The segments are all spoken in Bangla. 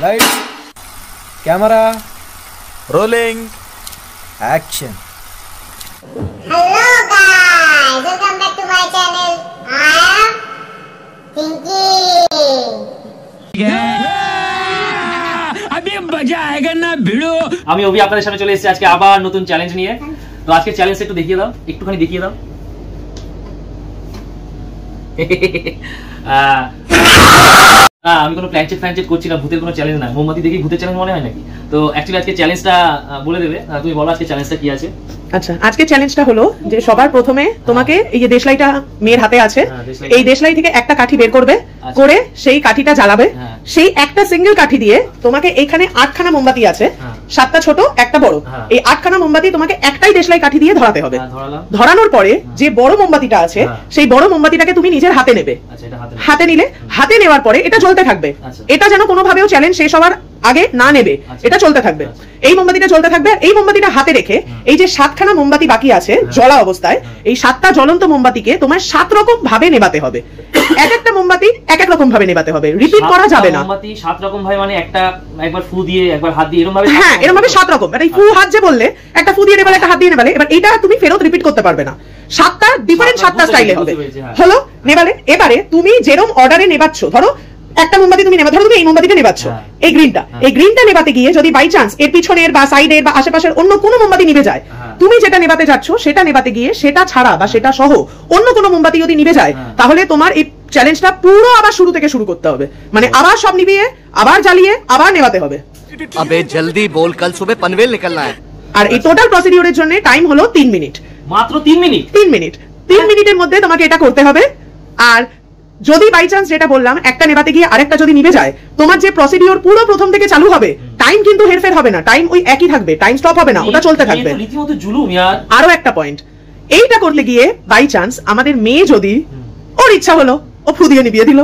Lights, camera, rolling, action. Hello guys, welcome back to my channel. I am Pinky. अभी मजा आएगा ना भिड़ो। আমি অভি আপনাদের সামনে চলে এসেছি আজকে আবার নতুন চ্যালেঞ্জ নিয়ে। তো আজকে চ্যালেঞ্জটা একটু দেখিয়ে দাও, একটুখানি দেখিয়ে দাও। আমি কোনো প্ল্যানচেট করছি না, ভূতের কোনো চ্যালেঞ্জ না। মোমবাতি দেখি ভূতের চ্যালেঞ্জ মনে হয় নাকি? তো অ্যাকচুয়ালি আজকে চ্যালেঞ্জটা বলে দেবে, তুমি বলো আজকে চ্যালেঞ্জটা কি আছে। আচ্ছা, আজকে চ্যালেঞ্জটা হলো যে সবার প্রথমে তোমাকে এই যে দেশলাইটা মেয়ের হাতে আছে, এই দেশলাই থেকে একটা কাঠি বের করবে, করে সেই কাঠিটা জ্বালাবে। সেই একটা সিঙ্গেল কাঠি দিয়ে তোমাকে এইখানে 8খানা মোমবাতি আছে, 7টা ছোট একটা বড়, এই 8খানা মোমবাতি তোমাকে একটাই দেশলাই কাঠি দিয়ে ধরাতে হবে। ধরানোর পরে যে বড় মোমবাতিটা আছে সেই বড় মোমবাতিটাকে তুমি নিজের হাতে নেবে। হাতে নিলে, হাতে নেওয়ার পরে এটা জ্বলতে থাকবে। এটা যেন কোনোভাবেও চ্যালেঞ্জ শেষ হওয়ার আগে না নেবে, এটা চলতে থাকবে। এই মোমবাতিটা চলতে থাকবে। এই মোমবাতিটা হাতে রেখে এই যে 7খানা মোমবাতি বাকি আছে জ্বলা অবস্থায়, এই 7টা জ্বলন্ত মোমবাতিকে তোমার 7 রকম ভাবে নেভাতে হবে। এক একটা মোমবাতি এক এক রকম ভাবে নেভাতে হবে, রিপিট করা যাবে না। মোমবাতি 7 রকম ভাবে মানে একটা একবার ফু দিয়ে একবার হাত দিয়ে এরকম ভাবে? হ্যাঁ, এরকম ভাবে 7 রকম। এই ফু হাত যে বললে, একটা ফু দিয়ে নেবালে, একটা হাত দিয়ে নেবালে, এবার এটা তুমি ফেরত রিপিট করতে পারবে না। 7টা ডিফারেন্ট 7টা স্টাইলে হবে। হলো নেবালে। এবারে তুমি যেরকম অর্ডারে নেবাচ্ছ, ধরো একটা মোমবাতি তুমি নেবা, ধরো তুমি এই মোমবাতিটা নেবাচ্ছ, এই গ্রিনটা, এই গ্রিনটা নেবাতে গিয়ে যদি বাই চান্স এর পিছনের বা সাইডের বা আশেপাশের অন্য কোনো মোমবাতি নিভে যায়, তুমি যেটা নেবাতে যাচ্ছ সেটা নেবাতে গিয়ে সেটা ছাড়া বা সেটা সহ অন্য কোনো মোমবাতি যদি নিভে যায়, তাহলে তোমার এই চ্যালেঞ্জটা পুরো আবার শুরু থেকে শুরু করতে হবে। মানে আবার সব নিভিয়ে, আবার জ্বালিয়ে, আবার নেবাতে হবে। अबे जल्दी बोल, कल सुबह पनवेल निकलना है। আর এই টোটাল প্রসিডিউরের জন্য টাইম হলো 3 মিনিট। মাত্র 3 মিনিট? 3 মিনিট। 3 মিনিটের মধ্যে তোমাকে এটা করতে হবে। আর যদি বাই চান্স যেটা বললাম একটা নেবাতে গিয়ে আরেকটা যদি নিভে যায়, তোমার যে প্রসিডিউর পুরো প্রথম থেকে চালু হবে, টাইম কিন্তু হেরফের হবে না, টাইম ওই একই থাকবে, টাইম স্টপ হবে না, ওটা চলতে থাকবে। রীতিমতো জুলুম ইয়ার। আরো একটা পয়েন্ট, এইটা করতে গিয়ে বাই চান্স আমাদের মেয়ে যদি ওর ইচ্ছা হলো ও ফু দিয়ে নিভিয়ে দিল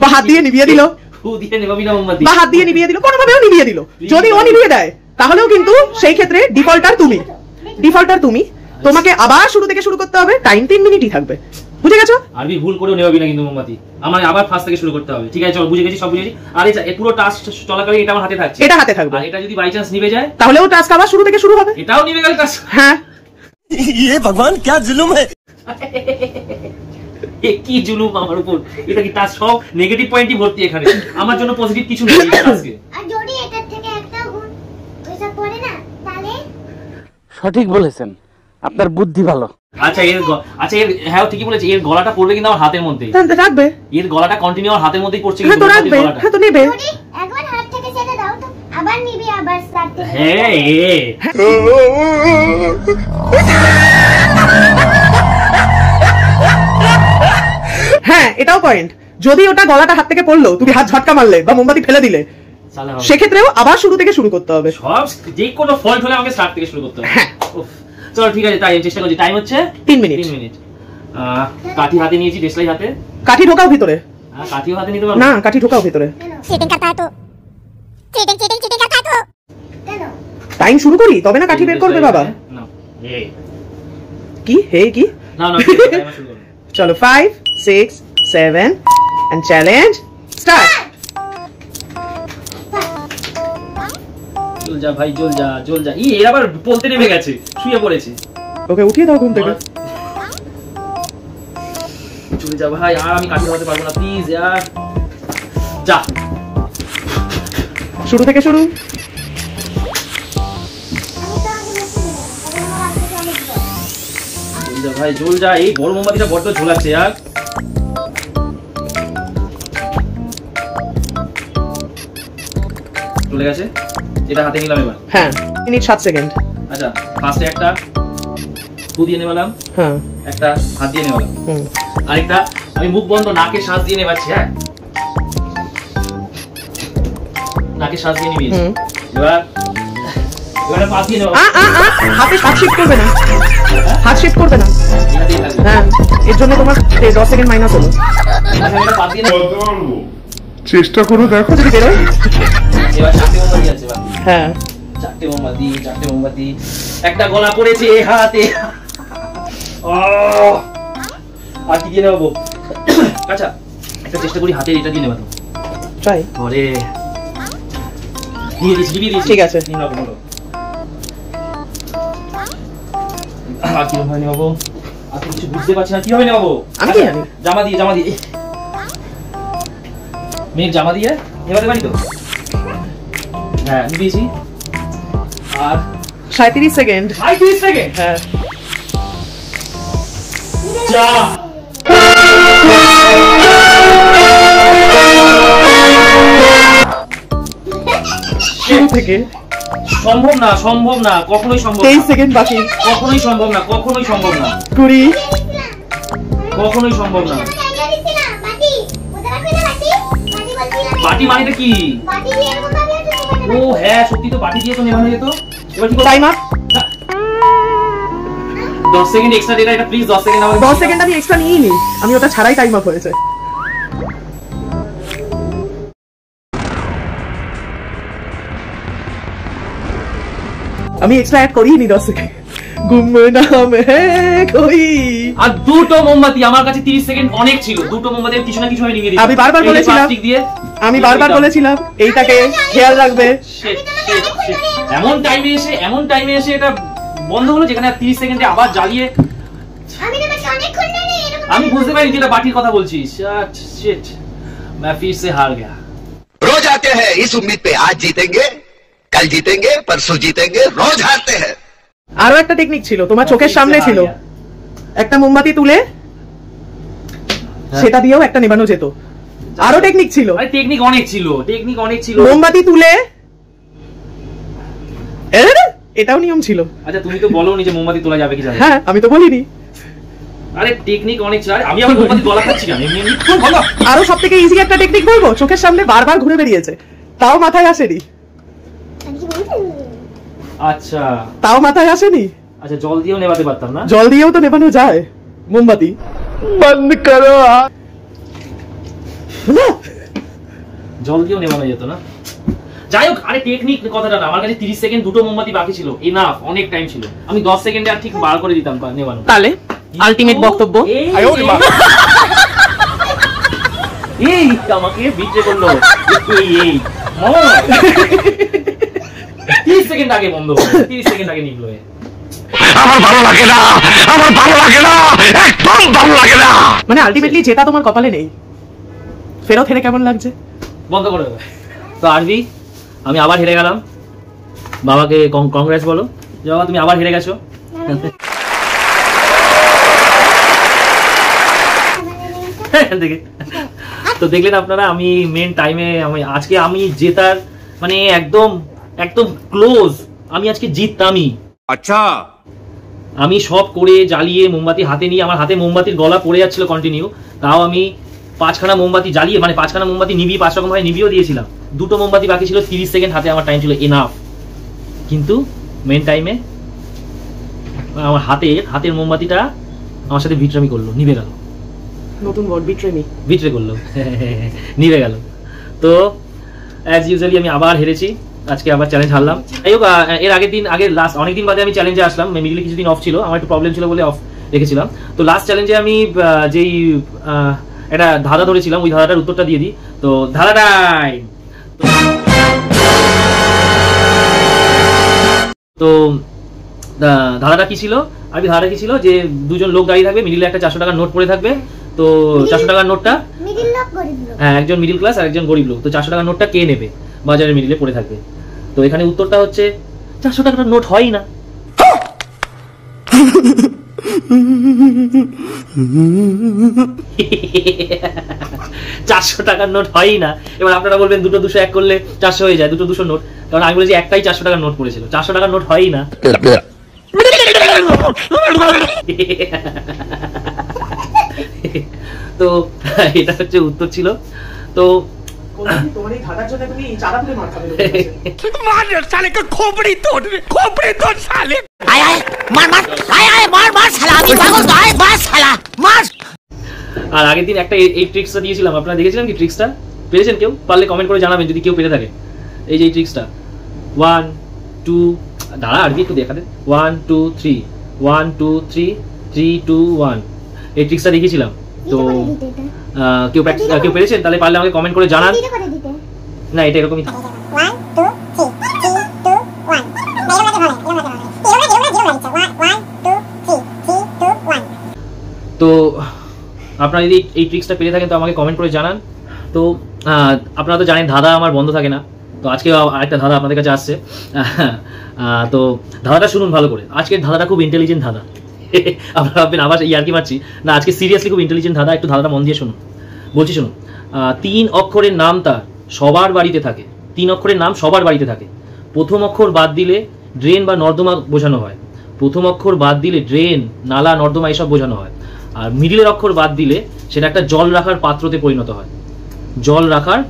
বা হাত দিয়ে নিভিয়ে দিল, ফু দিয়ে নেবাবি না মোমবাতি, বা হাত দিয়ে নিভিয়ে দিল, কোনোভাবেও নিভিয়ে দিল, যদি ও নিভিয়ে দেয় তাহলেও কিন্তু সেই ক্ষেত্রে ডিফল্টার তুমি। তোমাকে আবার শুরু থেকে শুরু করতে হবে, টাইম 3 মিনিটই থাকবে। বুঝে গেছো? আরবি ভুল করেও নেবাবি না কিন্তু মোমবাতি, আমার আবার ফার্স্ট থেকে শুরু করতে হবে। ঠিক আছে, চল বুঝে গেছি, সব বুঝেছি। আর এই পুরো টাস্ক চলাকালীন এটা আমার হাতে থাকছে, এটা হাতে থাকবে। আর এটা যদি বাই চান্স নিভে যায় তাহলেও টাস্ক আবার শুরু থেকে শুরু হবে। এটাও নিভে গেল টাস্ক। হ্যাঁ। ये भगवान क्या जुल्म है। কি জুলুম আমার উপর। এটা কি টাস্ক সব নেগেটিভ পয়েন্টই ভর্তি এখানে, আমার জন্য পজিটিভ কিছু নেই এই টাস্কে। আর যদি এটার থেকে একটা গুণ পয়সা পড়ে না, তাহলে সঠিক বলেছেন, আপনার বুদ্ধি ভালো। আচ্ছা এর হ্যাঁ ঠিকই বলেছে, এর গলাটা পড়বে কিন্তু আমার হাতের মধ্যে রাখবে। এর গলাটা কন্টিনিউ আমার হাতের মধ্যেই পড়ছে। হ্যাঁ তো রাখবে, হ্যাঁ তো নেবে। যদি একবার হাত থেকে ছেড়ে দাও তো আবার নিবি, আবার স্টার্ট করবে। হ্যাঁ, এটাও পয়েন্ট। যদি ওটা গলাটা হাত থেকে পড়লো, তুমি হাত ঝটকা মারলে বা মোমবাতি ফেলে দিলে, সেক্ষেত্রেও আবার শুরু থেকে শুরু করতে হবে। সব যে কোনো ফল্ট হলে আমাকে স্টার্ট থেকে শুরু করতে হবে। হ্যাঁ, চলো ঠিক আছে, তাই চেষ্টা করছি। টাইম হচ্ছে 3 মিনিট। কাঠি হাতে নিয়েছি, দেশলাই হাতে। কাঠি ঢোকাও ভিতরে। কাঠিও হাতে নিতে পারবো না, কাঠি ঢোকাও ভিতরে। চিটিং করতা তো, চিটিং করতা তো। কেন? টাইম শুরু করি তবে না কাঠি বের করবে বাবা। না হে কি হে কি? না টাইম শুরু করো। চলো 5 6 7 এন্ড চ্যালেঞ্জ স্টার্ট। চল যা ভাই, চল যা। এর আবার বলতে নেমে গেছে, শুয়ে পড়েছে। ওকে উঠিয়ে দাও ঘুম থেকে। চলে যা ভাই, আর আমি কাঠি ধরতে পারবো না, প্লিজ यार। যা, শুরু থেকে শুরু। চল যা ভাই, চল যা। এই বড় মোমবাতিটা বড্ড ঝোলাচ্ছে यार। চলে গেছে, এটা হাতে নিলাম এবার। হ্যাঁ, মিনিট 7 সেকেন্ড। আচ্ছা, ফার্স্টে একটা ফু দিয়ে নেবালাম, হ্যাঁ, একটা হাত দিয়ে নেবালাম, আরেকটা আমি মুখ বন্ধ নাকে শ্বাস দিয়ে নেবাচ্ছি। হ্যাঁ, নাকে শ্বাস দিয়ে নিবি। এবার পা দিয়ে নেব। হাতে হাত শিফট করবে না, হাত শিফট করবে না। হ্যাঁ, এর জন্য তোমার 10 সেকেন্ড মাইনাস হলো। এবার পা দিয়ে নেব। চেষ্টা করো, দেখো যদি বেরোয়। এবার 4টে মোমবাতি আছে। হ্যাঁ, 4টে মোমবাতি, একটা গলা পড়েছে এই হাতে। আর কি দিয়ে নেব? আচ্ছা, একটা চেষ্টা করি হাতে এটা দিয়ে নেব। ট্রাই। ওরে দিয়ে দিয়েছি, দিয়ে দিয়েছি। ঠিক আছে। নিয়ে নাও, বলো। আর কিভাবে নেবো? আর তো কিছু বুঝতে পারছি না, কিভাবে নেবো? আমি কি জানি? জামা দিয়ে মেয়ের জামা দিয়ে এবারে বাড়ি তো। হ্যাঁ, আমি দিয়েছি। আর 37 সেকেন্ড। 35 সেকেন্ড। হ্যাঁ, যা। শুরু থেকে সম্ভব না, সম্ভব না, কখনোই সম্ভব না। 23 সেকেন্ড বাকি। কখনোই সম্ভব না, কখনোই সম্ভব না, 20। কখনোই সম্ভব না। বাটি মানেটা কি? ও হ্যাঁ, সত্যি তো বাটি দিয়ে তো নেভানো যেত। এবার কি করব? Time up. 10 second extra data, এটা প্লিজ 10 সেকেন্ড আমাকে 10 সেকেন্ড আমি এক্সট্রা নিইনি, আমি ওটা ছাড়াই টাইম আপ হয়েছে। আমি এক্সট্রা অ্যাড করিনি 10 সেকেন্ড। গুমনাম হ্যায় কোই। আর দুটো মোমবাতি আমার কাছে 30 সেকেন্ড অনেক ছিল। দুটো মোমবাতি কিছু না কিছু ভাবে নিয়ে দিই। আমি বারবার বলেছিলাম, আমি বারবার বলেছিলাম এইটাকে খেয়াল রাখবে। এমন টাইমে এসে এটা বন্ধ হলো যেখানে 30 সেকেন্ডে আবার জ্বালিয়ে। আমি বুঝতে পারি যেটা বাটির কথা বলছিস। শিট, मैं फिर से हार गया। रोज आते हैं इस उम्मीद पे आज जीतेंगे, कल जीतेंगे, परसों जीतेंगे, रोज हारते हैं। আরো একটা টেকনিক ছিল, তোমার চোখের সামনে ছিল, একটা মোমবাতি তুলে সেটা দিয়েও একটা নেবানো যেত। আরো টেকনিক ছিল, আরে টেকনিক অনেক ছিল। মোমবাতি তুলে এটাও নিয়ম ছিল। আচ্ছা তুমি তো বলো নি যে মোমবাতি তোলা যাবে কি যাবে। হ্যাঁ, আমি তো বলিনি। আরে টেকনিক অনেক ছিল। আমি আমার মোমবাতি গলা খাচ্ছি কেন? এমনি বলো। আরো সবথেকে ইজি একটা টেকনিক বলবো, চোখের সামনে বারবার ঘুরে বেরিয়েছে, তাও মাথায় আসেনি। আচ্ছা তাও মাথায় আসেনি। আচ্ছা, জল দিয়েও নেভাতে পারতাম না? জল দিয়েও তো নেবানো যায় মোমবাতি। बंद करो। জল দিয়েও নেভানো যেত না। যাই হোক, আরে টেকনিক কথাটা না, আমার কাছে 30 সেকেন্ড, দুটো মোমবাতি বাকি ছিল, এনাফ, অনেক টাইম ছিল। আমি 10 সেকেন্ডে আর ঠিক বার করে দিতাম নেভানো। তাহলে আলটিমেট বক্তব্য এই আমাকে বিট্রে করলো। এই মামা 30 সেকেন্ড আগে বন্ধ হলো, 30 সেকেন্ড আগে নিকলো। আমার ভালো লাগে না, আমার ভালো লাগে না, একদম ভালো লাগে না। মানে আলটিমেটলি যেটা তোমার কপালে নেই। ফেরত হেরে কেমন লাগছে? বন্ধ করে দেবে। তো আরবি, আমি আবার হেরে গেলাম। বাবাকে কংগ্রেস বলো যে বাবা তুমি আবার হেরে গেছো। তো দেখলেন আপনারা, আমি মেন টাইমে আজকে আমি জেতার মানে একদম ক্লোজ। আমি আজকে জিততামই। আচ্ছা, আমি সব করে জ্বালিয়ে মোমবাতি হাতে নিয়ে, আমার হাতে মোমবাতির গলা পড়ে যাচ্ছিল কন্টিনিউ, তাও আমি 5খানা মোমবাতি জ্বালিয়ে, মানে 5খানা মোমবাতি নিভিয়ে 5 রকম ভাবে নিভিয়েও দিয়েছিলাম। দুটো মোমবাতি বাকি ছিল, 30 সেকেন্ড হাতে আমার টাইম ছিল, এনাফ। কিন্তু মেন টাইমে আমার হাতের মোমবাতিটা আমার সাথে বিট্রামি করলো, নিভে গেল। নতুন ওয়ার্ড বিট্রে করলো, নিভে গেল। তো অ্যাজ ইউজুয়ালি আমি আবার হেরেছি, আজকে আবার চ্যালেঞ্জ হারলাম। যাই হোক, এর আগের লাস্ট অনেকদিন বাদে আমি চ্যালেঞ্জে আসলাম। মিডিলে কিছুদিন অফ ছিল, আমার একটু প্রবলেম ছিল বলে অফ রেখেছিলাম। তো লাস্ট চ্যালেঞ্জে আমি যেই একটা ধাঁধা ধরেছিলাম, ওই ধাঁধাটার উত্তরটা দিয়ে দিই। তো ধাঁধাটাই তো ধাঁধাটা কি ছিল? আর ধাঁধাটা কি ছিল যে দুজন লোক দাঁড়িয়ে থাকবে, মিডিলে একটা 400 টাকার নোট পড়ে থাকবে। তো 400 টাকার নোটটা, হ্যাঁ একজন মিডিল ক্লাস আর একজন গরিব লোক। তো 400 টাকার নোটটা কে নেবে? বাজারের মিডিলে পড়ে থাকবে। তো এখানে উত্তরটা হচ্ছে 400 টাকার নোট হয় না। চারশো টাকার নোট হয়ই না। এবার আপনারা বলবেন দুটো 200 এক করলে 400 হয়ে যায়, দুটো 200 নোট। কারণ আমি বলেছি একটাই 400 টাকার নোট পড়েছিল, 400 টাকার নোট হয়ই না। তো এটা হচ্ছে উত্তর ছিল। তো তোমার এই ধাঁধার জন্য তুমি চাঁদা তুলে মার খাবে। मार साले का खोपड़ी तोड़ साले। आय आय मार मार आय आय मार मार साला अभी पागल तो आय मार साला मार। আর আগের দিন একটা এই ট্রিক্সটা দিয়েছিলাম, আপনারা দেখেছিলেন কি ট্রিক্সটা? পেরেছেন কেউ? পারলে কমেন্ট করে জানাবেন যদি কেউ পেরে থাকে। এই যে এই ট্রিক্সটা 1 2 দাঁড়া আর কি একটু দেখা দেন। 1 2 3 1 2 3 3 2 1 এই ট্রিক্সটা দেখিয়েছিলাম। তো কেউ পেরেছেন? তাহলে পারলে আমাকে কমেন্ট করে জানান। না এটা এরকমই 1 2 3 তো আপনারা যদি এই ট্রিক্সটা পেরে থাকেন তো আমাকে কমেন্ট করে জানান। তো আপনারা তো জানেন ধাঁধা আমার বন্ধ থাকে না, তো আজকে আরেকটা ধাঁধা আপনাদের কাছে আসছে। তো ধাঁধাটা শুনুন ভালো করে। আজকের ধাঁধাটা খুব ইন্টেলিজেন্ট ধাঁধা। আপনারা ভাববেন আবার ইয়ার্কি মারছি না, আজকে সিরিয়াসলি খুব ইন্টেলিজেন্ট ধাঁধা। একটু ধাঁধাটা মন দিয়ে শুনুন, বলছি শুনুন। 3 অক্ষরের নাম তার সবার বাড়িতে থাকে। 3 অক্ষরের নাম সবার বাড়িতে থাকে। প্রথম অক্ষর বাদ দিলে ড্রেন বা নর্দমা বোঝানো হয়। প্রথম অক্ষর বাদ দিলে ড্রেন, নালা, নর্দমা এসব বোঝানো হয়। আর মিডিলের অক্ষর বাদ দিলে সেটা একটা জল রাখার পাত্রতে পরিণত হয়। জল রাখার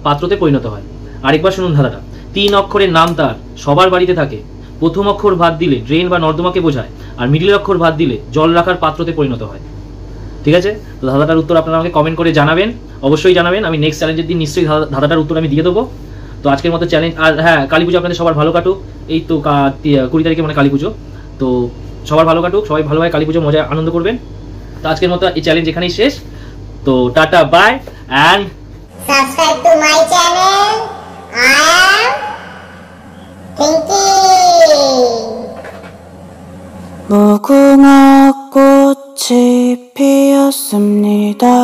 পাত্রতে পরিণত হয়। আরেকবার শুনুন ধাঁধাটা। 3 অক্ষরের নাম তার সবার বাড়িতে থাকে। প্রথম অক্ষর বাদ দিলে ড্রেন বা নর্দমাকে বোঝায়। আর মিডিলের অক্ষর বাদ দিলে জল রাখার পাত্রতে পরিণত হয়। ঠিক আছে? তো ধাঁধাটার উত্তর আপনারা আমাকে কমেন্ট করে জানাবেন, অবশ্যই জানাবেন। আমি নেক্সট চ্যালেঞ্জের দিন নিশ্চয়ই ধাঁধাটার উত্তর আমি দিয়ে দেবো। তো আজকের মতো চ্যালেঞ্জ। আর হ্যাঁ, কালী পুজো আপনাদের সবার ভালো কাটুক। এই তো 20 তারিখে মানে কালী পুজো, তো সবার ভালো কাটুক, সবাই ভালোভাবে কালী পুজো মজা আনন্দ করবেন। তো আজকের মতো এই চ্যালেঞ্জ এখানেই শেষ। তো টাটা, bye and Subscribe to my channel. I am thinking. 무궁화 꽃이 피었습니다.